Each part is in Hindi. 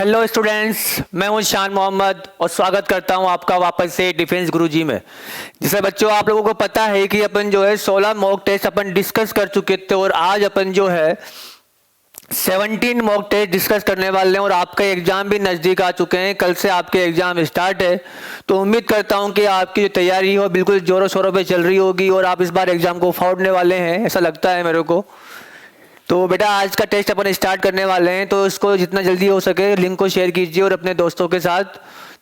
हेलो स्टूडेंट्स, मैं हूं शान मोहम्मद और स्वागत करता हूं आपका वापस से डिफेंस गुरुजी में। जिससे बच्चों आप लोगों को पता है कि अपन जो है 16 मॉक टेस्ट अपन डिस्कस कर चुके थे और आज अपन जो है 17 मॉक टेस्ट डिस्कस करने वाले हैं और आपका एग्जाम भी नज़दीक आ चुके हैं। कल से आपके एग्जाम स्टार्ट है, तो उम्मीद करता हूं कि आपकी जो तैयारी हो बिल्कुल जोरों शोरों पे चल रही होगी और आप इस बार एग्जाम को फाड़ने वाले हैं, ऐसा लगता है मेरे को। तो बेटा आज का टेस्ट अपन स्टार्ट करने वाले हैं, तो इसको जितना जल्दी हो सके लिंक को शेयर कीजिए और अपने दोस्तों के साथ,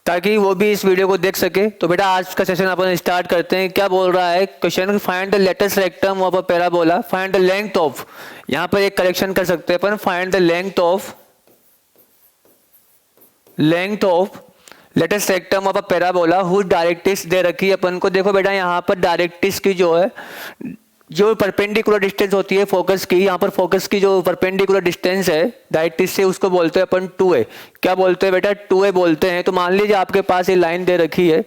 ताकि वो भी इस वीडियो को देख सके। तो बेटा आज का सेशन अपन स्टार्ट करते हैं। क्या बोल रहा है question, find the latus rectum of a parabola, find the length of, यहाँ पर एक करेक्शन कर सकते हैं अपन, find the length of latus rectum of a parabola whose directrix दे रखी है अपन को। देखो बेटा यहाँ पर डायरेक्ट्रिक्स की जो परपेंडिकुलर डिस्टेंस होती है फोकस की, यहाँ पर फोकस की जो परपेंडिकुलर डिस्टेंस है डायरेक्ट्रिक्स से, उसको बोलते हैं अपन 2a। क्या बोलते हैं बेटा? 2a बोलते हैं। तो मान लीजिए आपके पास ये लाइन दे रखी है,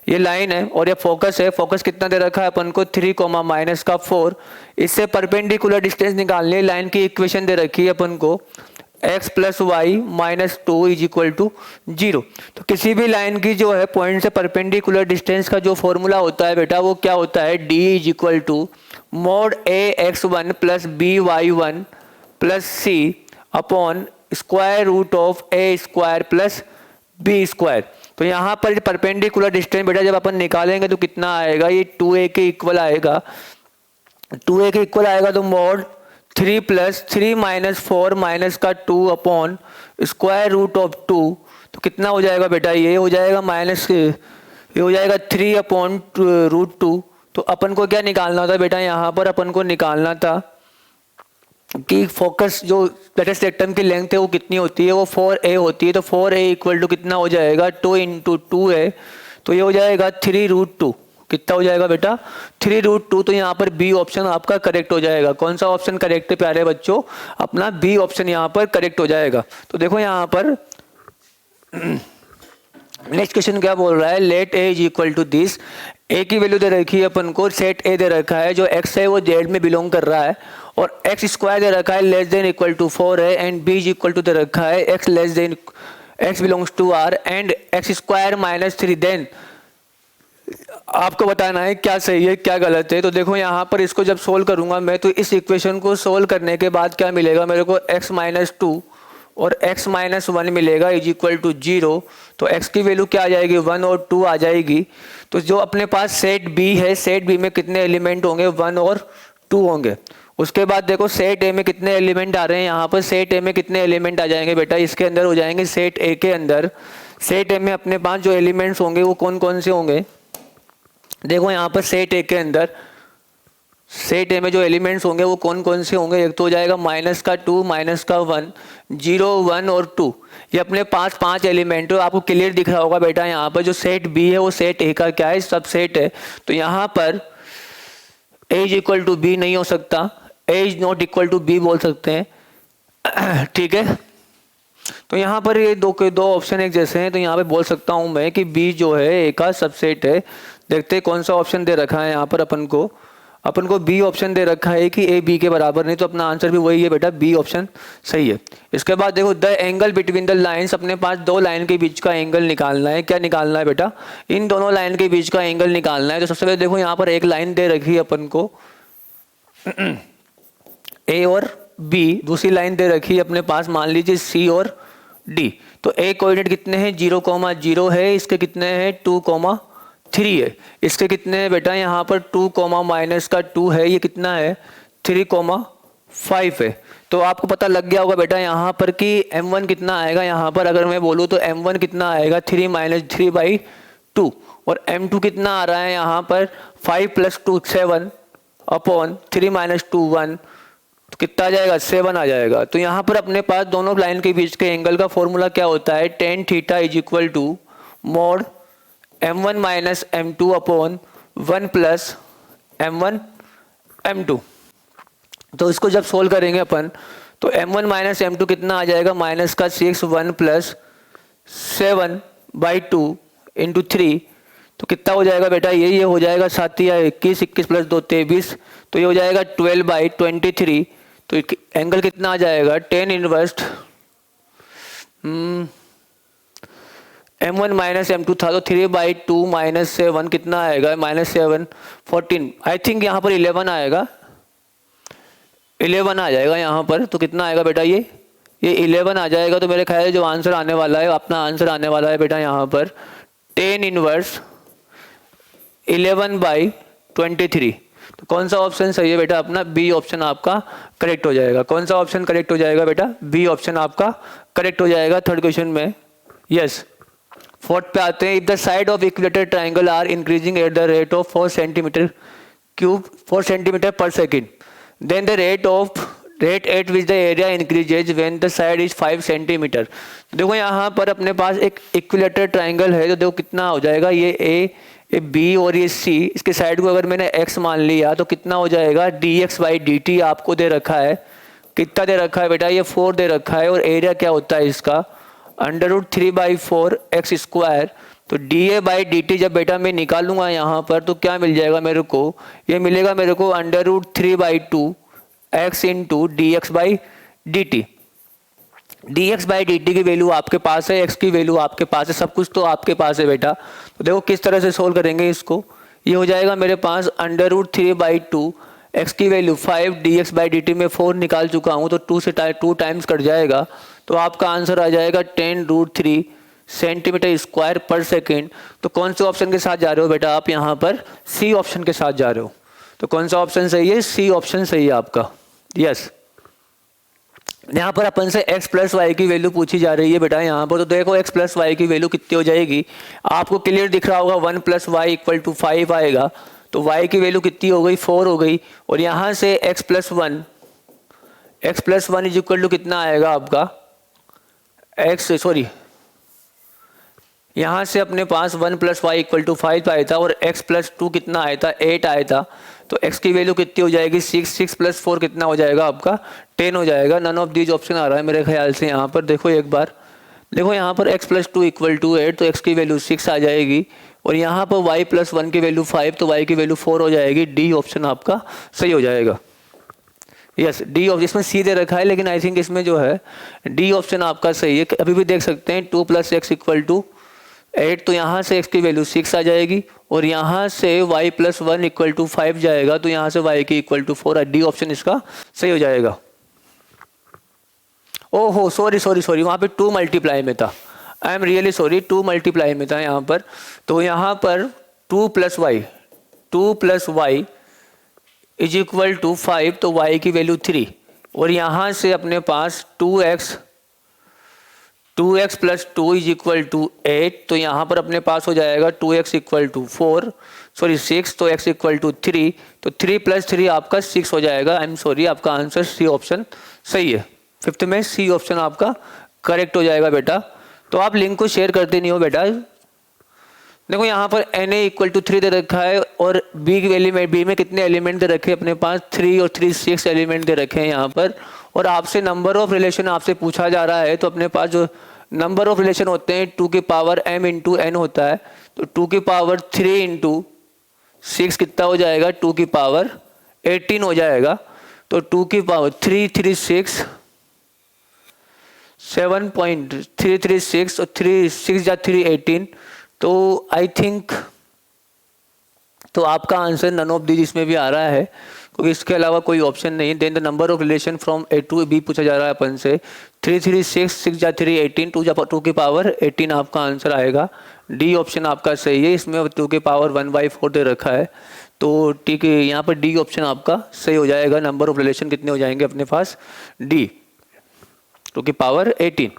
ये लाइन है और ये फोकस है। फोकस कितना दे रखा है अपन को? 3, -4। इससे परपेंडिकुलर डिस्टेंस निकालने लाइन की इक्वेशन दे रखी है अपन को, x + y - 2 = 0। तो किसी भी लाइन की जो है पॉइंट से परपेंडिकुलर डिस्टेंस का जो फॉर्मूला होता है बेटा, वो क्या होता है? d = mod ax1 + by1 + c upon √a² + b²। तो यहाँ पर परपेंडिकुलर डिस्टेंस बेटा जब अपन निकालेंगे तो कितना आएगा? ये 2a के इक्वल आएगा। 2a के इक्वल आएगा तो mod 3 + 3 - 4 - 2 अपॉन √2। तो कितना हो जाएगा बेटा? ये हो जाएगा ये हो जाएगा 3 अपॉन √2। तो अपन को क्या निकालना था बेटा? यहाँ पर अपन को निकालना था कि फोकस जो लेटेस्ट रेक्टम की लेंथ है वो कितनी होती है? वो 4a होती है। तो 4a = कितना हो जाएगा? 2 × 2a। तो ये हो जाएगा 3√2। कितना हो जाएगा बेटा? 3√2। तो यहाँ पर बी ऑप्शन आपका करेक्ट हो जाएगा। कौन सा ऑप्शन करेक्ट है प्यारे बच्चों? अपना बी ऑप्शन यहाँ पर करेक्ट हो जाएगा। तो देखो यहाँ पर नेक्स्ट क्वेश्चन क्या बोल रहा है? Let a = this. a की वैल्यू दे रखी है अपन को, सेट a दे रखा है, जो x है वो z में बिलोंग कर रहा है, और x² दे रखा है <= 4 है, एंड b = दे रखा है x belongs to r and x² - 3। Then आपको बताना है क्या सही है क्या गलत है। तो देखो यहाँ पर इसको जब सोल्व करूंगा मैं, तो इस इक्वेशन को सोल्व करने के बाद क्या मिलेगा मेरे को? x - 2 और x - 1 मिलेगा = 0। तो x की वैल्यू क्या आ जाएगी? 1 और 2 आ जाएगी। तो जो अपने पास सेट b है, सेट b में कितने एलिमेंट होंगे? 1 और 2 होंगे। उसके बाद देखो सेट a में कितने एलिमेंट आ रहे हैं? यहाँ पर सेट a में कितने एलिमेंट आ जाएंगे बेटा? इसके अंदर हो जाएंगे सेट a के अंदर। सेट a में अपने पास जो एलिमेंट्स होंगे वो कौन कौन से होंगे? देखो यहाँ पर सेट a के अंदर, सेट a में जो एलिमेंट्स होंगे वो कौन कौन से होंगे? एक तो हो जाएगा -2 -1 0 1 और 2। ये अपने पास 5 एलिमेंट है। आपको क्लियर दिख रहा होगा बेटा यहाँ पर जो सेट b है वो सेट a का क्या है? सब सेट है। तो यहाँ पर a = b नहीं हो सकता, a ≠ b बोल सकते हैं। ठीक है, तो यहाँ पर ये दो ऑप्शन एक जैसे हैं, तो यहाँ पे बोल सकता हूँ मैं कि b जो है a का सबसेट है। देखते हैं कौन सा ऑप्शन दे रखा है यहाँ पर अपन को बी ऑप्शन दे रखा है कि ए बी के बराबर नहीं, तो अपना आंसर भी वही है बेटा, बी ऑप्शन सही है। इसके बाद देखो the angle between the lines, अपने पास दो लाइन के बीच का एंगल निकालना है। क्या निकालना है बेटा? इन दोनों लाइन के बीच का एंगल निकालना है। तो सबसे पहले देखो यहाँ पर एक लाइन दे रखी है अपन को ए और बी, दूसरी लाइन दे रखी है अपने पास मान लीजिए सी और डी। तो ए कोऑर्डिनेट कितने हैं? 0,0 है, इसके कितने हैं? 2,3 है। इसके कितने हैं बेटा? यहाँ पर 2, -2 है, ये कितना है? 3,5 है। तो आपको पता लग गया होगा बेटा यहाँ पर कि m1 कितना आएगा। यहाँ पर अगर मैं बोलूँ तो m1 कितना आएगा? 3 - 3/2। और m2 कितना आ रहा है यहाँ पर? 5 + 2 7 अपॉन 3 - 2 1। तो कितना आ जाएगा? 7 आ जाएगा। तो यहाँ पर अपने पास दोनों लाइन के बीच के एंगल का फॉर्मूला क्या होता है? tan θ = mod m1 - m2 upon 1 + m1 m2। तो इसको जब सोल्व करेंगे अपन तो m1 - m2 कितना आ जाएगा? -6 1 + 7/2 × 3। तो कितना हो जाएगा बेटा? ये हो जाएगा 7 या 21, 21 + 2 23। तो ये हो जाएगा 12/23। तो एंगल कितना आ जाएगा? tan inverse m1 minus m2 था तो 3/2 माइनस 7 कितना आएगा, -7 14। आई थिंक यहाँ पर 11 आएगा, 11 आ जाएगा यहाँ पर। तो कितना आएगा बेटा, ये 11 आ जाएगा। तो मेरे ख्याल से जो आंसर आने वाला है, अपना आंसर आने वाला है बेटा यहाँ पर 10 इनवर्स 11/23। तो कौन सा ऑप्शन सही है बेटा, अपना बी ऑप्शन आपका करेक्ट हो जाएगा। कौन सा ऑप्शन करेक्ट हो जाएगा बेटा, बी ऑप्शन आपका करेक्ट हो जाएगा थर्ड क्वेश्चन में। यस, फोर्थ पे आते हैं। If the side of equilateral triangle are increasing at the rate of 4 centimetre per second, then the rate at which the area increases when the side is 5 centimetre. देखो यहाँ पर अपने पास एक इक्विलेटरल ट्राइंगल है, तो देखो कितना हो जाएगा, ये बी और ये सी, इसके साइड को अगर मैंने x मान लिया तो कितना हो जाएगा, dx/dt आपको दे रखा है। कितना दे रखा है बेटा, ये 4 दे रखा है। और एरिया क्या होता है इसका, √3/4 x²। तो dA/dt जब बेटा मैं निकालूंगा यहाँ पर तो क्या मिल जाएगा मेरे को, ये मिलेगा मेरे को √3/2 x इंटू dx/dt। dx/dt की वैल्यू आपके पास है, x की वैल्यू आपके पास है, सब कुछ तो आपके पास है बेटा। तो देखो किस तरह से सोल्व करेंगे इसको। ये हो जाएगा मेरे पास √3/2 x की वैल्यू 5, dx/dt में 4 निकाल चुका हूँ तो 2 टाइम्स कट जाएगा। तो आपका आंसर आ जाएगा 10√3 सेंटीमीटर² पर सेकेंड। तो कौन से ऑप्शन के साथ जा रहे हो बेटा आप, यहाँ पर सी ऑप्शन के साथ जा रहे हो। तो कौन सा ऑप्शन सही है, सी ऑप्शन सही है आपका। यस, यहाँ पर अपन से x + y की वैल्यू पूछी जा रही है बेटा यहाँ पर। तो देखो x + y की वैल्यू कितनी हो जाएगी, आपको क्लियर दिख रहा होगा 1 + y = 5 आएगा। तो y की वैल्यू कितनी हो गई, 4 हो गई। और यहाँ से x + 1 = कितना आएगा आपका, यहाँ से अपने पास 1 + y = 5 आया था और x + 2 कितना आया था, 8 आया था। तो x की वैल्यू कितनी हो जाएगी, 6 + 4 कितना हो जाएगा आपका, 10 हो जाएगा। नन ऑफ दीज ऑप्शन आ रहा है मेरे ख्याल से यहाँ पर। देखो एक बार, देखो यहाँ पर x + 2 = 8 तो x की वैल्यू 6 आ जाएगी। और यहाँ पर y + 1 की वैल्यू 5 तो y की वैल्यू 4 हो जाएगी। डी ऑप्शन आपका सही हो जाएगा। यस, डी ऑप्शन, इसमें सी दे रखा है लेकिन आई थिंक इसमें जो है डी ऑप्शन आपका सही है। अभी भी देख सकते हैं 2 + x = 8 तो यहाँ से x की वैल्यू 6 आ जाएगी। और यहाँ से y + 1 = 5 जाएगा तो यहाँ से y की = 4। डी ऑप्शन इसका सही हो जाएगा। ओहो सॉरी, वहाँ पे 2 मल्टीप्लाई में था। I am really sorry, 2 multiply में था यहाँ पर। तो यहाँ पर 2 + y = 5 तो y की वैल्यू 3। और यहाँ से अपने पास 2x + 2 = 8 तो यहाँ पर अपने पास हो जाएगा 2x = 6 तो x = 3 तो 3 + 3 आपका 6 हो जाएगा। आई एम सॉरी, आपका आंसर सी ऑप्शन सही है। फिफ्थ में सी ऑप्शन आपका करेक्ट हो जाएगा बेटा। तो आप लिंक को शेयर करते नहीं हो बेटा। देखो यहाँ पर Na = 3 दे रखा है और बी की वैल्यू में, बी में कितने एलिमेंट दे रखे हैं अपने पास, 3 और 3 6 एलिमेंट दे रखे हैं यहाँ पर। और आपसे नंबर ऑफ रिलेशन आपसे पूछा जा रहा है। तो अपने पास जो नंबर ऑफ रिलेशन होते हैं 2 की पावर m × n होता है। तो 2 की पावर 3 × 6 कितना हो जाएगा, 2 की पावर 18 हो जाएगा। तो 2 की पावर 336 7.336 और 3 6 या 3 18। तो आई थिंक तो आपका आंसर नन ऑफ दीज इसमें भी आ रहा है क्योंकि इसके अलावा कोई ऑप्शन नहीं। Then the number of relation from A to B पूछा जा रहा है अपन से। 336 6 या 3 18 2 की पावर 18 आपका आंसर आएगा। डी ऑप्शन आपका सही है। इसमें 2 की पावर 1/4 दे रखा है। तो ठीक है, यहाँ पर डी ऑप्शन आपका सही हो जाएगा। नंबर ऑफ रिलेशन कितने हो जाएंगे अपने पास, डी 2 की पावर 18।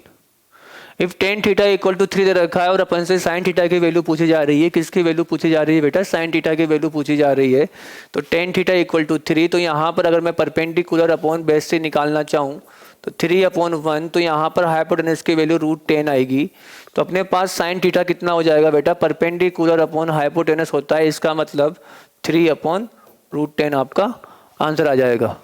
इफ tan थीटा = 3 दे रखा है और अपन से sin थीटा की वैल्यू पूछी जा रही है। किसकी वैल्यू पूछी जा रही है बेटा, sin थीटा की वैल्यू पूछी जा रही है। तो tan थीटा = 3 तो यहाँ पर अगर मैं परपेंडिकुलर अपॉन बेस से निकालना चाहूँ तो 3/1 तो यहाँ पर हाइपोटेनस की वैल्यू √10 आएगी। तो अपने पास sin थीटा कितना हो जाएगा बेटा, परपेंडिकुलर अपॉन हाइपोटेनस होता है, इसका मतलब 3/√10 आपका आंसर आ जाएगा।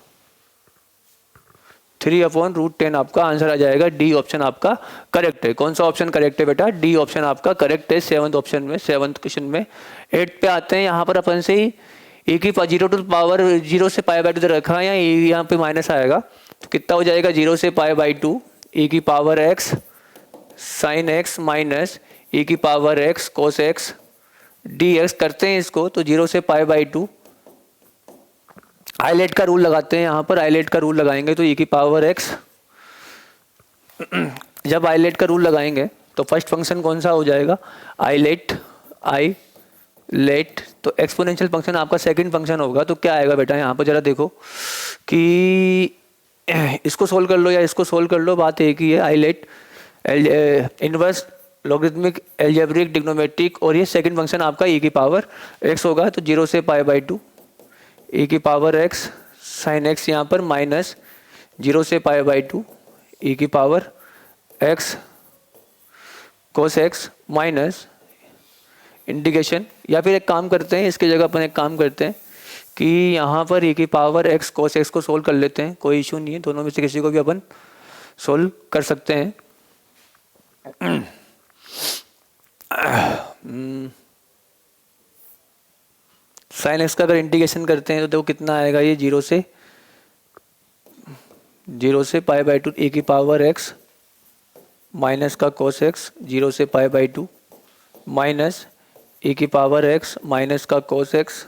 3/√10 आपका आंसर आ जाएगा। डी ऑप्शन आपका करेक्ट है। कौन सा ऑप्शन करेक्ट है बेटा, डी ऑप्शन आपका करेक्ट है 7th ऑप्शन में, 7th क्वेश्चन में। 8 पे आते हैं। यहाँ पर अपन से e की 0 to पावर 0 से π/2 रखा है, यहाँ पे माइनस आएगा तो कितना हो जाएगा 0 से π/2 e की power x sin x minus e की power x cos x d x करते हैं इसको तो 0 से π/2 आइलेट का रूल लगाते हैं। यहाँ पर आइलेट का रूल लगाएंगे तो ई की पावर एक्स, जब आइलेट का रूल लगाएंगे तो फर्स्ट फंक्शन कौन सा हो जाएगा, आइलेट तो एक्सपोनेंशियल फंक्शन आपका सेकंड फंक्शन होगा। तो क्या आएगा बेटा, यहाँ पर जरा देखो कि इसको सोल्व कर लो या इसको सोल्व कर लो, बात एक ही है। ILATE inverse logarithmic algebraic trigonometric और ये सेकंड फंक्शन आपका ई की पावर एक्स होगा। तो 0 से π/2 ई की पावर एक्स साइन एक्स यहाँ पर माइनस 0 से π/2 ई की power x cos x minus integration, या फिर एक काम करते हैं इसकी जगह अपन एक काम करते हैं कि यहाँ पर ई की पावर एक्स कोस एक्स को सोल्व कर लेते हैं, कोई इशू नहीं है, दोनों में से किसी को भी अपन सोल्व कर सकते हैं। साइन एक्स का अगर इंटीग्रेशन करते हैं तो देखो कितना आएगा, ये 0 से π/2 ई की पावर एक्स माइनस का कोस एक्स 0 से π/2 माइनस ई की पावर एक्स माइनस का कोस एक्स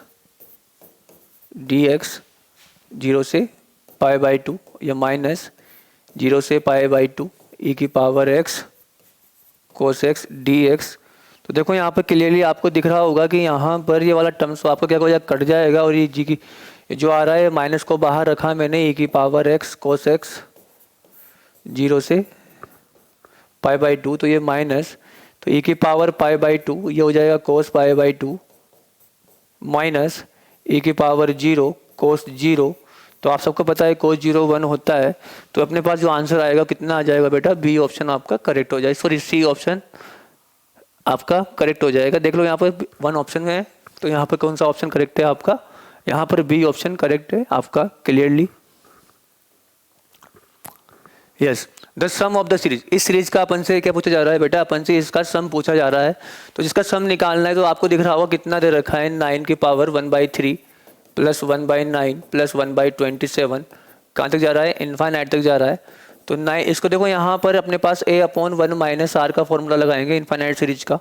डी एक्स 0 से π/2 या माइनस 0 से π/2 ई की power x cos x d x. तो देखो यहाँ पर क्लियरली आपको दिख रहा होगा कि यहाँ पर ये वाला टर्म्स आपको क्या हो जाएगा, कट जाएगा, और ये जी की जो आ रहा है माइनस को बाहर रखा मैंने, ई की पावर एक्स कोस एक्स 0 से π/2 तो ये माइनस, तो ई की पावर π/2 ये हो जाएगा कोस π/2 माइनस ई की पावर 0 कोस 0। तो आप सबको पता है कोस 0 1 होता है। तो अपने पास जो आंसर आएगा कितना आ जाएगा बेटा, बी ऑप्शन आपका करेक्ट हो जाएगा, सॉरी सी ऑप्शन आपका करेक्ट हो जाएगा। देख लो यहाँ पर 1 ऑप्शन में है, तो यहाँ पर कौन सा ऑप्शन करेक्ट है आपका, यहाँ पर बी ऑप्शन करेक्ट है आपका clearly. Yes, the sum of the series, इस सीरीज का अपन से क्या पूछा जा रहा है बेटा, अपन से इसका सम पूछा जा रहा है। तो जिसका सम निकालना है तो आपको दिख रहा होगा कितना दे रखा है, 9 की पावर 1/3 प्लस 1/9 प्लस 1/27, कहाँ तक जा रहा है, इनफाइनाइट तक जा रहा है। तो 9 इसको देखो यहाँ पर अपने पास a/1 माइनस r का फॉर्मूला लगाएंगे इनफाइनाइट सीरीज का।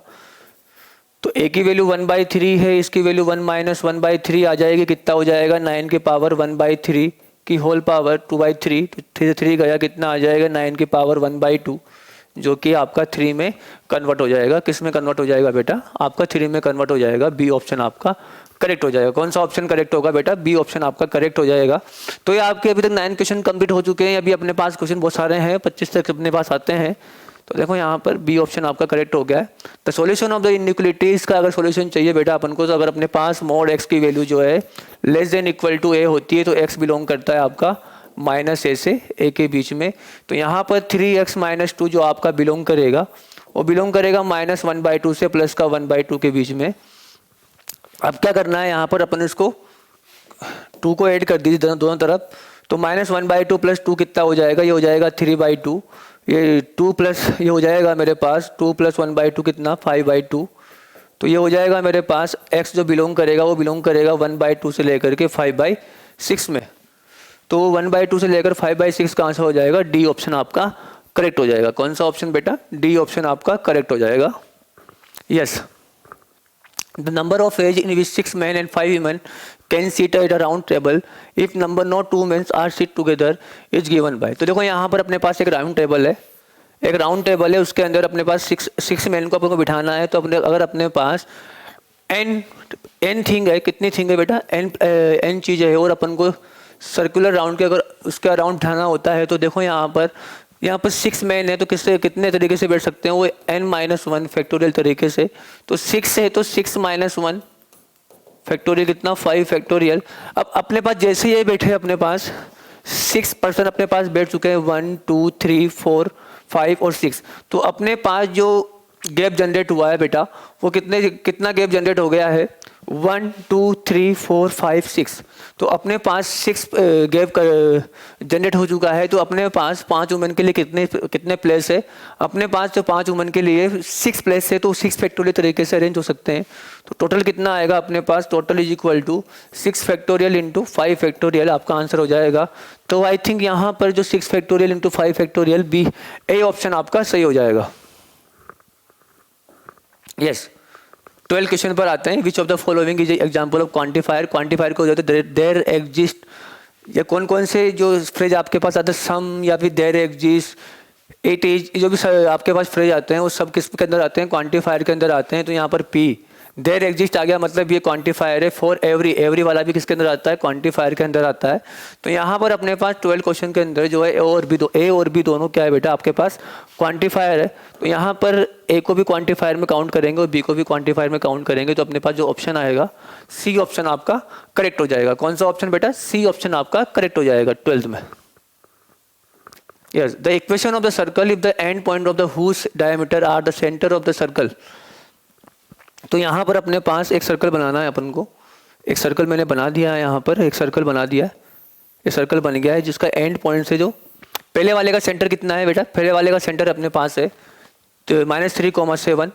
तो a की वैल्यू 1/3 है, इसकी वैल्यू 1 माइनस 1/3 आ जाएगी, कितना हो जाएगा 9 की पावर 1/3 की होल पावर 2/3, तो 3 से 3 गया, कितना आ जाएगा 9 की पावर 1/2, जो कि आपका 3 में कन्वर्ट हो जाएगा। किस में कन्वर्ट हो जाएगा बेटा, आपका 3 में कन्वर्ट हो जाएगा। बी ऑप्शन आपका करेक्ट हो जाएगा। कौन सा ऑप्शन करेक्ट होगा बेटा, बी ऑप्शन आपका करेक्ट हो जाएगा। तो ये आपके अभी तक 9 क्वेश्चन कंप्लीट हो चुके हैं, अभी अपने पास क्वेश्चन बहुत सारे हैं, 25 तक अपने पास आते हैं। तो देखो यहाँ पर बी ऑप्शन आपका करेक्ट हो गया है। The solution of the inequalities का अगर सॉल्यूशन चाहिए बेटा अपन को, तो अगर अपने पास मोड एक्स की वैल्यू जो है लेस देन इक्वल टू ए होती है, तो एक्स बिलोंग करता है आपका माइनस ए से ए के बीच में। तो यहाँ पर 3x - 2 जो आपका बिलोंग करेगा, वो बिलोंग करेगा -1/2 से प्लस का 1/2 के बीच में। अब क्या करना है, यहाँ पर अपन इसको 2 को ऐड कर दीजिए दोनों तरफ। तो -1/2 प्लस 2 कितना हो जाएगा, ये हो जाएगा 3/2, ये 2 प्लस ये हो जाएगा मेरे पास 2 + 1/2 कितना 5/2। तो ये हो जाएगा मेरे पास x जो बिलोंग करेगा वो बिलोंग करेगा 1/2 से लेकर के 5/6 में। तो 1/2 से लेकर 5/6 का आंसर हो जाएगा डी ऑप्शन आपका करेक्ट हो जाएगा। कौन सा ऑप्शन बेटा, डी ऑप्शन आपका करेक्ट हो जाएगा। Yes, the number of ways in which 6 men and 5 women can seat at a round table if number not 2 men are seat together is given by. तो देखो यहाँ पर अपने पास एक राउंड टेबल है, एक राउंड टेबल है, उसके अंदर अपने पास 6 men को अपन को बिठाना है। तो अपने अगर अपने पास n थिंग है, कितनी थिंग है बेटा, n चीज़ें है, और अपन को सर्कुलर राउंड के अगर उसके अराउंड बिठाना होता है, तो देखो यहाँ पर 6 men है, तो कितने तरीके से बैठ सकते हैं, वो n-1 फैक्टोरियल तरीके से। तो 6 है तो 6 - 1 फैक्टोरियल कितना 5 फैक्टोरियल। अब अपने पास जैसे ये बैठे अपने पास 6 पर्सन अपने पास बैठ चुके हैं, 1 2 3 4 5 और 6। तो अपने पास जो गैप जनरेट हुआ है बेटा, वो कितना गैप जनरेट हो गया है, 1 2 3 4 5 6। तो अपने पास 6 गैप जनरेट हो चुका है। तो अपने पास 5 वुमेन के लिए कितने प्लेस है, अपने पास तो 5 वुमेन के लिए 6 प्लेस है, तो 6 फैक्टोरियल तरीके से अरेंज हो सकते हैं। तो टोटल कितना आएगा अपने पास, total is equal to 6 factorial into 5 factorial आपका आंसर हो जाएगा। तो आई थिंक यहाँ पर जो 6 factorial into 5 factorial B A option आपका सही हो जाएगा। यस 12 क्वेश्चन पर आते हैं। Which of the following is example of quantifier. Quantifier को हो जाता है देयर एग्जिस्ट, या कौन कौन से जो फ्रेज आपके पास आते हैं, सम या फिर देयर एग्जिस्ट, इट इज, जो भी आपके पास फ्रेज आते हैं वो सब किस के अंदर आते हैं, क्वांटिफायर के अंदर आते हैं। तो यहाँ पर पी देयर एग्जिस्ट आ गया, मतलब ये क्वांटिफायर है। फॉर एवरी, एवरी वाला भी किसके अंदर आता है, क्वांटिफायर के अंदर आता है। तो यहाँ पर अपने पास 12 क्वेश्चन के अंदर जो है ए और बी दोनों क्या है बेटा आपके पास क्वांटिफायर है। तो यहाँ पर ए को भी क्वांटिफायर में काउंट करेंगे और बी को भी क्वांटिफायर में काउंट करेंगे। तो अपने पास जो ऑप्शन आएगा सी ऑप्शन आपका करेक्ट हो जाएगा। कौन सा ऑप्शन बेटा, सी ऑप्शन आपका करेक्ट हो जाएगा 12th में। Yes, the equation of the circle if the end point of the whose diameter are the center of the circle। तो यहाँ पर अपने पास एक सर्कल बनाना है अपन को। एक सर्कल मैंने बना दिया है, यहाँ पर एक सर्कल बना दिया है। ये सर्कल बन गया है जिसका एंड पॉइंट से जो पहले वाले का सेंटर कितना है बेटा, पहले वाले का सेंटर अपने पास है तो -3,7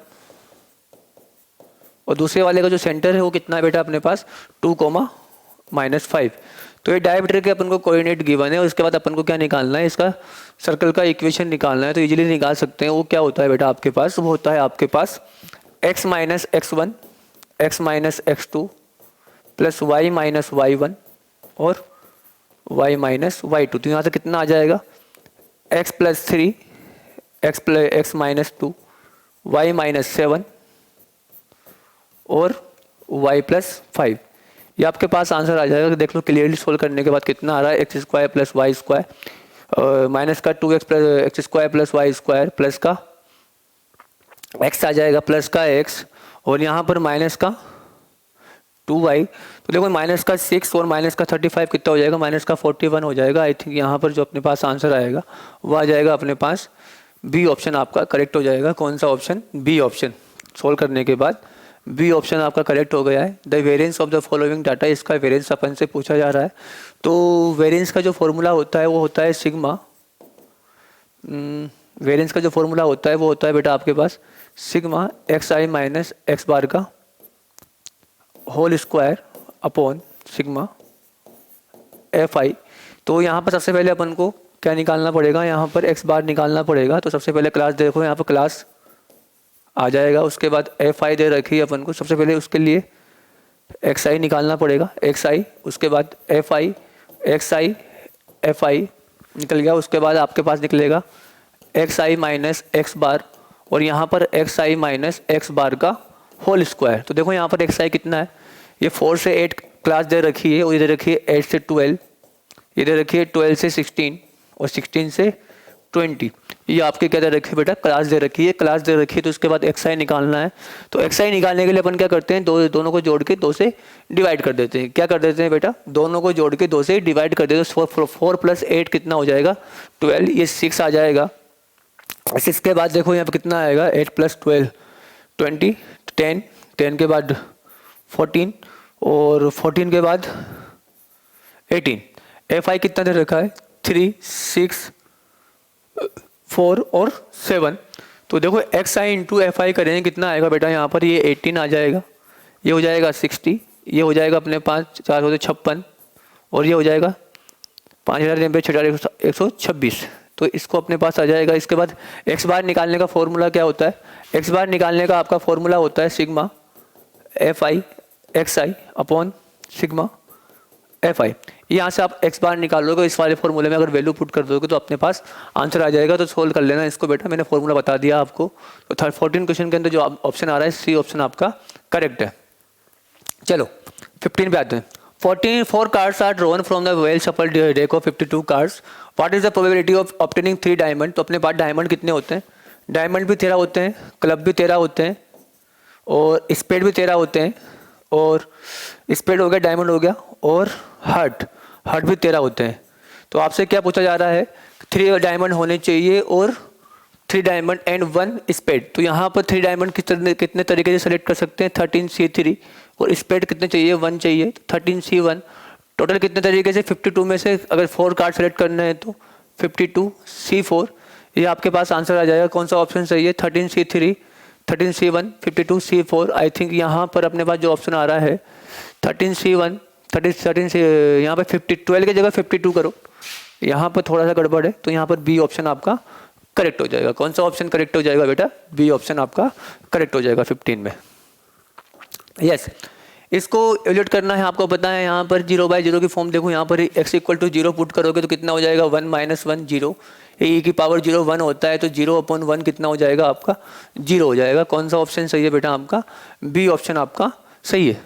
और दूसरे वाले का जो सेंटर है वो कितना है बेटा अपने पास 2,-5। तो ये डायमीटर के अपन को कोऑर्डिनेट गिवन है। उसके बाद अपन को क्या निकालना है, इसका सर्कल का इक्वेशन निकालना है। तो इजीली निकाल सकते हैं। वो क्या होता है बेटा आपके पास, वो होता है आपके पास x minus x1 x minus x2 plus y minus y1 और y माइनस y2। तो यहाँ से कितना आ जाएगा x plus 3 x minus 2 y minus 7 और y प्लस 5। ये आपके पास आंसर आ जाएगा। देख लो क्लियरली सोल्व करने के बाद कितना आ रहा है, x square plus y square minus का 2x plus x square plus y square plus का x आ जाएगा प्लस का x और यहाँ पर माइनस का 2y। तो देखो माइनस का 6 और माइनस का 35 कितना हो जाएगा, माइनस का 41 हो जाएगा। आई थिंक यहाँ पर जो अपने पास आंसर आएगा वो आ जाएगा अपने पास बी ऑप्शन आपका करेक्ट हो जाएगा। कौन सा ऑप्शन, बी ऑप्शन। सोल्व करने के बाद बी ऑप्शन आपका करेक्ट हो गया है। The variance of the following data, इसका वेरिएंस अपन से पूछा जा रहा है। तो वेरिएंस का जो फॉर्मूला होता है वो होता है सिग्मा। वेरिएंस का जो फॉर्मूला होता है वो होता है बेटा आपके पास sigma x i minus x bar का whole square upon sigma f i. तो यहाँ पर सबसे पहले अपन को क्या निकालना पड़ेगा, यहाँ पर एक्स बार निकालना पड़ेगा। तो सबसे पहले क्लास देखो, यहाँ पर क्लास आ जाएगा। उसके बाद एफ आई दे रखी है अपन को, सबसे पहले उसके लिए एक्स आई निकालना पड़ेगा, एक्स आई। उसके बाद F I, x I F I निकल गया। उसके बाद आपके पास निकलेगा एक्स आई माइनस एक्स बार और यहाँ पर x i minus x bar का होल स्क्वायर। तो देखो यहाँ पर एक्स आई कितना है, ये 4 से 8 क्लास दे रखी है और ये दे रखी है 8 से 12, ये दे रखी है 12 से 16 और 16 से 20। ये आपके क्या दे रखी है बेटा, क्लास दे रखी है। क्लास दे रखी है तो उसके बाद एक्स आई निकालना है। तो एक्स आई निकालने के लिए अपन क्या करते हैं, दोनों को जोड़ के 2 से डिवाइड कर देते हैं। क्या कर देते हैं बेटा, दोनों को जोड़ के 2 से डिवाइड कर देते हैं। 4 प्लस 8 कितना हो जाएगा 12, ये 6 आ जाएगा। 6 के बाद देखो यहाँ पे कितना आएगा 8 प्लस 12 20, 10 के बाद 14 और 14 के बाद 18। एफ आई कितना दे रखा है 3, 6, 4 और 7। तो देखो x I into F I करेंगे कितना आएगा बेटा, यहाँ पर ये 18 आ जाएगा, ये हो जाएगा 60, ये हो जाएगा अपने 5 4 होते 56 और ये हो जाएगा 5,6,126। तो इसको अपने पास आ जाएगा। इसके बाद एक्स बार निकालने का फॉर्मूला क्या होता है, एक्स बार निकालने का आपका फॉर्मूला होता है सिग्मा एफ आई एक्स आई अपॉन सिग्मा एफ आई। यहाँ से आप एक्स बार निकालोगे, इस वाले फॉर्मूले में अगर वैल्यू पुट कर दोगे तो अपने पास आंसर आ जाएगा। तो सोल्व कर लेना इसको बेटा, मैंने फॉर्मूला बता दिया आपको। तो 14 क्वेश्चन के अंदर जो ऑप्शन आ रहा है सी ऑप्शन आपका करेक्ट है। चलो 15 पे आते हैं। 4 cards are drawn from the well shuffle deck of 52 cards. What is the probability of obtaining 3 diamond. तो अपने पास डायमंड कितने होते हैं, डायमंड भी 13 होते हैं, क्लब भी 13 होते हैं और स्पेड भी 13 होते हैं। और स्पेड हो गया, डायमंड हो गया और हार्ट भी 13 होते हैं। तो आपसे क्या पूछा जा रहा है, 3 डायमंड होने चाहिए और 3 डायमंड एंड 1 स्पेड। तो यहाँ पर 3 डायमंड कितने तरीके से सेलेक्ट कर सकते हैं, 13C3 और स्पेड कितने चाहिए 1 चाहिए 13C1। टोटल कितने तरीके से 52 में से अगर 4 कार्ड सेलेक्ट करना है तो 52C4। ये आपके पास आंसर आ जाएगा। कौन सा ऑप्शन सही है, 13C3 13C1 52C4। आई थिंक यहाँ पर अपने पास जो ऑप्शन आ रहा है 13C1 13 से यहाँ पर 12 की जगह 52 करो, यहाँ पर थोड़ा सा गड़बड़ है। तो यहाँ पर बी ऑप्शन आपका करेक्ट हो जाएगा। कौन सा ऑप्शन करेक्ट हो जाएगा बेटा? बी ऑप्शन आपका करेक्ट हो जाएगा 15 में। यस, इसको एवल्यूएट करना है, आपको पता है यहाँ पर 0/0 की फॉर्म देखो, यहाँ पर x इक्वल टू 0 पुट करोगे तो कितना हो जाएगा 1 - 1 0, e की पावर 0 1 होता है तो 0/1 कितना हो जाएगा आपका 0 हो जाएगा। कौन सा ऑप्शन सही है बेटा? आपका बी ऑप्शन आपका सही है।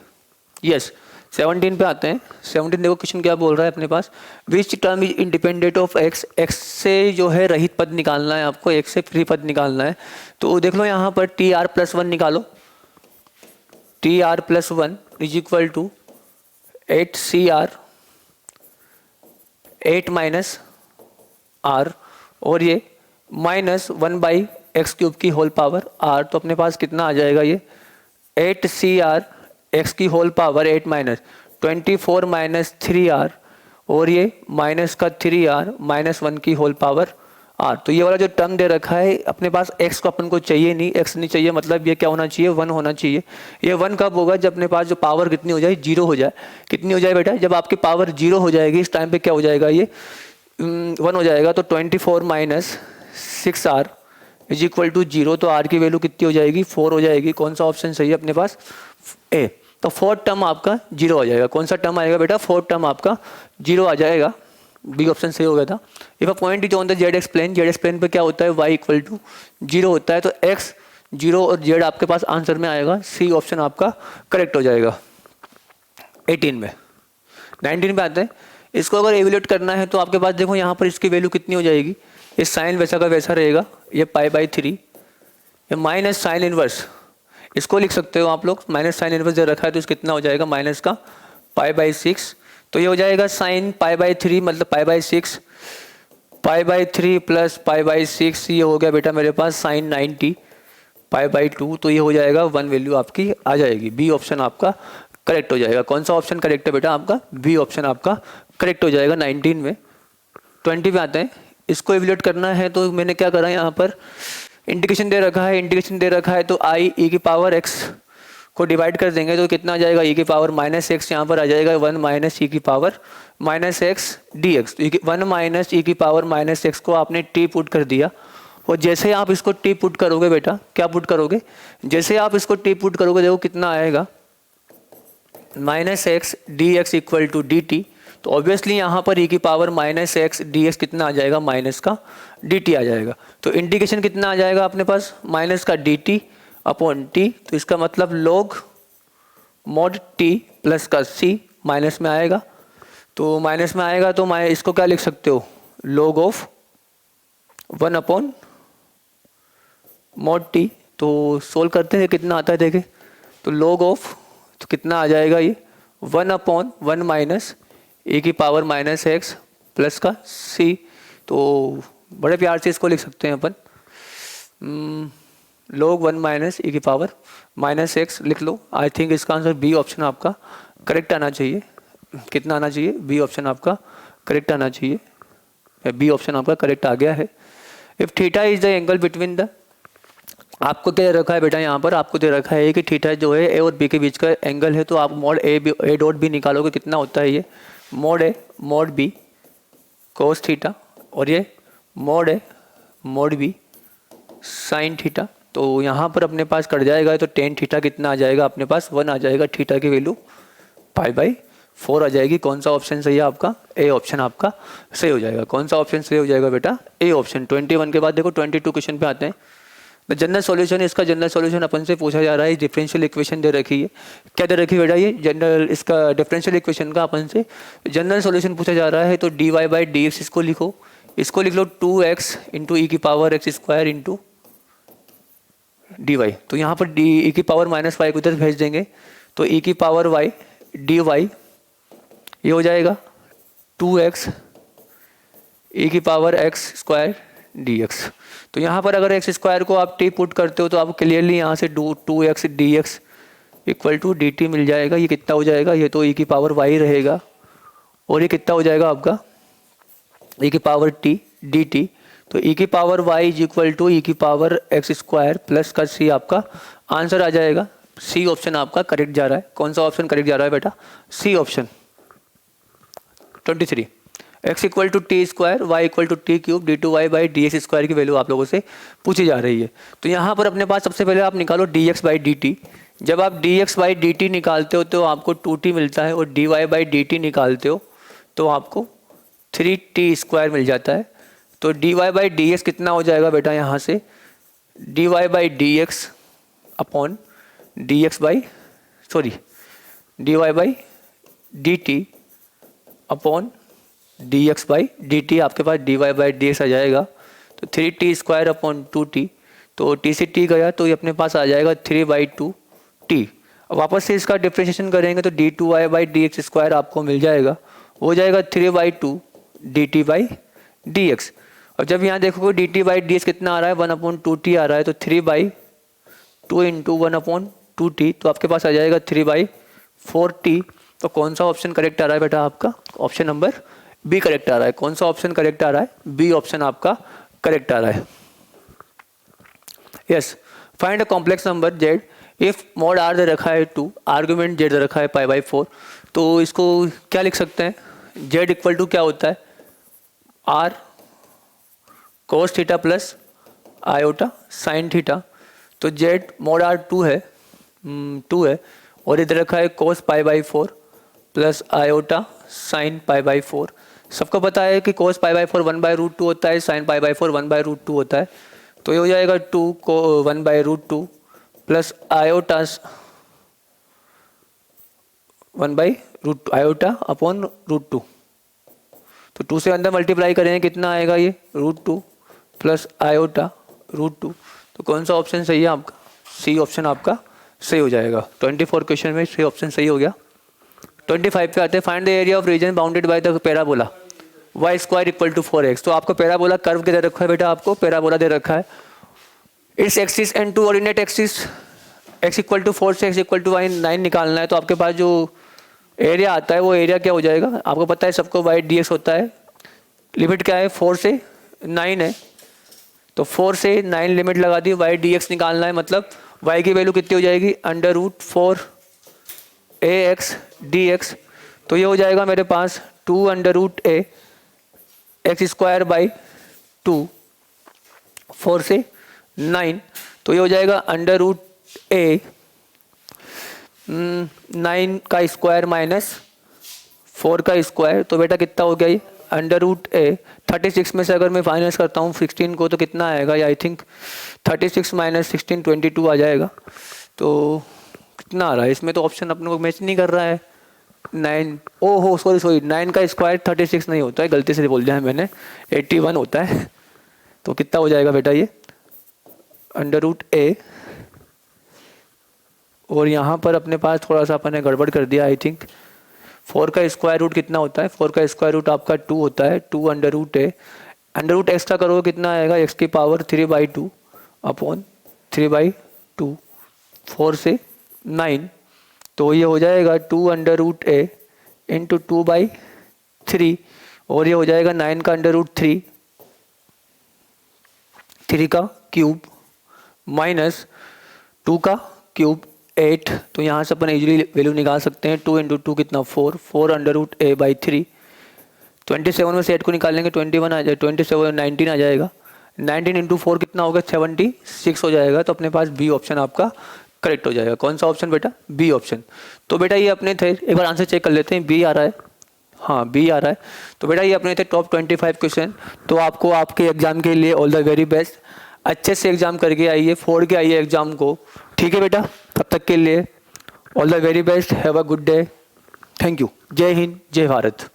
यस, 17 पे आते हैं। 17 देखो क्वेश्चन क्या बोल रहा है अपने पास, which term is independent of x, x से जो है रहित पद निकालना है आपको, x से फ्री पद निकालना है। तो देख लो यहाँ पर tr+1 निकालो, tr+1 is equal to 8cr 8 - r और ये -1/x³ की होल पावर r, तो अपने पास कितना आ जाएगा ये 8cr x की होल पावर 8 - 24 - 3r और ये -3r -1 की होल पावर r। तो ये वाला जो टर्म दे रखा है अपने पास, x को अपन को चाहिए नहीं, x नहीं चाहिए, मतलब ये क्या होना चाहिए 1 होना चाहिए। ये 1 कब होगा? जब अपने पास जो पावर कितनी हो जाए 0 हो जाए। कितनी हो जाए बेटा? जब आपकी पावर 0 हो जाएगी इस टाइम पे क्या हो जाएगा ये 1 हो जाएगा। तो 24 - 6r इज इक्वल टू 0, तो r की वैल्यू कितनी हो जाएगी 4 हो जाएगी। कौन सा ऑप्शन सही है अपने पास? ए। तो 4th टर्म आपका 0 आ जाएगा। कौन सा टर्म आएगा बेटा? 4th टर्म आपका 0 आ जाएगा। बी ऑप्शन सही हो गया था। If a point is on the Z explain, Z explain पे क्या होता है y इक्वल टू 0 होता है, तो x 0 और z आपके पास आंसर में आएगा। सी ऑप्शन आपका करेक्ट हो जाएगा 18 में। 19 पे आते हैं। इसको अगर एवेल्यूएट करना है तो आपके पास देखो यहाँ पर इसकी वैल्यू कितनी हो जाएगी, ये साइन वैसा का वैसा रहेगा, ये π/3, ये माइनस साइन इनवर्स, इसको लिख सकते हो आप लोग, माइनस साइन इनवर्स दे रखा है तो इसका कितना हो जाएगा माइनस का π/6, तो ये हो जाएगा साइन π/3 मतलब π/6, π/3 प्लस π/6, ये हो गया बेटा मेरे पास साइन 90 π/2, तो ये हो जाएगा 1 वैल्यू आपकी आ जाएगी। बी ऑप्शन आपका करेक्ट हो जाएगा। कौन सा ऑप्शन करेक्ट है बेटा? आपका बी ऑप्शन आपका करेक्ट हो जाएगा 19 में। 20 पे आते हैं। इसको एवेल्यूएट करना है तो मैंने क्या करा, यहाँ पर इंटीग्रेशन दे रखा है, इंटीग्रेशन दे रखा है तो आई e की पावर x को डिवाइड कर देंगे तो कितना आ जाएगा e की पावर -x, यहाँ पर आ जाएगा 1 - e की पावर -x dx। तो 1 - e की पावर -x को आपने t पुट कर दिया, और जैसे आप इसको t पुट करोगे बेटा, क्या पुट करोगे, जैसे आप इसको t पुट करोगे देखो कितना आएगा -x dx equal to dt। तो ऑब्वियसली यहाँ पर e की पावर -x dx कितना आ जाएगा माइनस का dt आ जाएगा। तो इंटीग्रेशन कितना आ जाएगा अपने पास माइनस का dt अपॉन t, तो इसका मतलब log mod t प्लस का c माइनस में आएगा, तो माइनस में आएगा तो इसको क्या लिख सकते हो log of 1 upon mod t। तो सोल्व करते हैं कितना आता है देखे, तो log ऑफ तो कितना आ जाएगा ये 1 अपॉन 1 माइनस e की पावर -x प्लस का c। तो बड़े प्यार से इसको लिख सकते हैं अपन log 1 माइनस e की पावर -x लिख लो। आई थिंक इसका आंसर बी ऑप्शन आपका करेक्ट आना चाहिए। कितना आना चाहिए? बी ऑप्शन आपका करेक्ट आना चाहिए। बी ऑप्शन आपका करेक्ट आ गया है। If theta is the angle between the, आपको क्या रखा है बेटा, यहाँ पर आपको दे रखा है कि थीटा जो है ए और बी के बीच का एंगल है, तो आप मॉड ए डॉट बी निकालोगे कितना होता है ये mod A mod B cos theta, और ये mod A mod B sine theta. तो यहाँ पर अपने पास कट जाएगा तो टेन थीटा कितना आ जाएगा अपने पास 1 आ जाएगा, थीटा की वैल्यू π/4 आ जाएगी। कौन सा ऑप्शन सही है आपका? ए ऑप्शन आपका सही हो जाएगा। कौन सा ऑप्शन सही हो जाएगा बेटा? A option. 21 के बाद देखो 22 क्वेश्चन पे आते हैं। जनरल सॉल्यूशन, इसका जनरल सॉल्यूशन अपन से पूछा जा रहा है। डिफरेंशियल इक्वेशन दे रखी है, क्या दे रखी है बेटा? ये जनरल, इसका डिफरेंशियल इक्वेशन का अपन से जनरल सॉल्यूशन पूछा जा रहा है। तो dy/dx इसको लिखो, इसको लिख लो 2x इंटू ई की पावर x² इंटू dy। तो यहाँ पर e की पावर -y को उधर भेज देंगे तो e की पावर y dy ये हो जाएगा 2x e की पावर x² dx। तो यहाँ पर अगर x² को आप t पुट करते हो तो आप क्लियरली यहाँ से 2x dx equal to dt मिल जाएगा। ये कितना हो जाएगा? ये तो e की पावर y रहेगा, और ये कितना हो जाएगा आपका e की पावर t dt। तो e की power y is equal to e की पावर x² प्लस का c आपका आंसर आ जाएगा। सी ऑप्शन आपका करेक्ट जा रहा है। कौन सा ऑप्शन करेक्ट जा रहा है बेटा? C option. 23 x equal to t square, y equal to t cube, d two y by d x square की वैल्यू आप लोगों से पूछी जा रही है। तो यहाँ पर अपने पास सबसे पहले आप निकालो d x by d t. जब आप d x by d t निकालते हो तो आपको 2t मिलता है, और d y by d t निकालते हो तो आपको 3t स्क्वायर मिल जाता है। तो d y by d x कितना हो जाएगा बेटा, यहाँ से d y by d x upon d x by d y by d t upon d x by d t, आपके पास d y by d x आ जाएगा। तो 3t स्क्वायर अपॉन 2t, तो t से t गया तो ये अपने पास आ जाएगा 3/2t। अब वापस से इसका डिफ्रेंशिएशन करेंगे तो d two y by d x square आपको मिल जाएगा, हो जाएगा 3/2 d t by d x. और जब यहाँ देखोगे d t by d x कितना आ रहा है, 1/2t आ रहा है, तो 3/2 इंटू 1/2t, तो आपके पास आ जाएगा 3/4t। तो कौन सा ऑप्शन करेक्ट आ रहा है बेटा, आपका ऑप्शन नंबर बी करेक्ट आ रहा है। कौन सा ऑप्शन करेक्ट आ रहा है, बी ऑप्शन आपका करेक्ट आ रहा है। Yes, find a complex number z if mod r दे रखा है 2, आर्गुमेंट z दे रखा है π/4। तो इसको क्या लिख सकते हैं, z इक्वल टू क्या होता है, r cos theta plus iota sine theta. तो z मॉड r 2 है और इधर रखा है cos π/4 प्लस आयोटा साइन π/4। सबको पता है कि cos π/4 1/√2 होता है, साइन π/4 1/√2 होता है। तो ये हो जाएगा 2 को 1/√2 प्लस आयोटा 1/√2 आयोटा अपॉन √2। तो 2 से अंदर मल्टीप्लाई करेंगे कितना आएगा, ये √2 प्लस आयोटा √2। तो कौन सा ऑप्शन सही है आपका, सी ऑप्शन आपका सही हो जाएगा। 24 क्वेश्चन में सी ऑप्शन सही हो गया। 25 पे आते हैं, find the area of region bounded by the parabola y square equal to 4x। तो आपको पैराबोला कर्व के दे रखा है बेटा, आपको पैराबोला दे रखा है। इस axis and two ordinate axis x equal to 4 से x इक्वल टू 9 निकालना है। तो आपके पास जो एरिया आता है वो एरिया क्या हो जाएगा, आपको पता है सबको बाई डी एक्स होता है। लिमिट क्या है, 4 से 9 है, तो 4 से 9 लिमिट लगा दी, बाई डी एक्स निकालना है। मतलब y की वैल्यू कितनी हो जाएगी, √4ax dx। तो ये हो जाएगा मेरे पास 2√a x स्क्वायर बाई 2, 4 से 9। तो ये हो जाएगा √a 9 का स्क्वायर माइनस 4 का स्क्वायर। तो बेटा कितना हो गया ये, √a 36 में से अगर मैं फाइनस करता हूँ 16 को तो कितना आएगा, आई थिंक 36 माइनस 16 22 आ जाएगा। तो कितना आ रहा है इसमें, तो ऑप्शन अपने को मैच नहीं कर रहा है। 9 ओहो सॉरी 9 का स्क्वायर 36 नहीं होता है, गलती से बोल दिया है मैंने, 81 होता है। तो कितना हो जाएगा बेटा ये, √a। और यहाँ पर अपने पास थोड़ा सा अपने गड़बड़ कर दिया, आई थिंक 4 का स्क्वायर रूट कितना होता है, 4 का स्क्वायर रूट आपका 2 होता है, 2√a। √x का करोगे कितना आएगा, x की पावर 3/2 अपॉन 3/2, 4 से 9। तो ये हो जाएगा 2√a इंटू 2/3, और ये हो जाएगा 9 का √3, 3 का क्यूब माइनस 2 का क्यूब 8। तो यहाँ से अपन इजीली वैल्यू निकाल सकते हैं, 2 इंटू 2 कितना 4 √a/3। 27 में से 8 को निकालेंगे 21 आ जाए, 27 19 आ जाएगा, 19 इंटू 4 कितना होगा 76 हो जाएगा। तो अपने पास बी ऑप्शन आपका करेक्ट हो जाएगा। कौन सा ऑप्शन बेटा, बी ऑप्शन। तो बेटा ये अपने थे, एक बार आंसर चेक कर लेते हैं, बी आ रहा है, हाँ बी आ रहा है। तो बेटा ये अपने थे टॉप 25 क्वेश्चन। तो आपको आपके एग्जाम के लिए ऑल द वेरी बेस्ट, अच्छे से एग्जाम करके आइए, फोड़ के आइए एग्जाम को, ठीक है बेटा। तब तक के लिए all the very best, have a good day, thank you, जय हिंद जय भारत।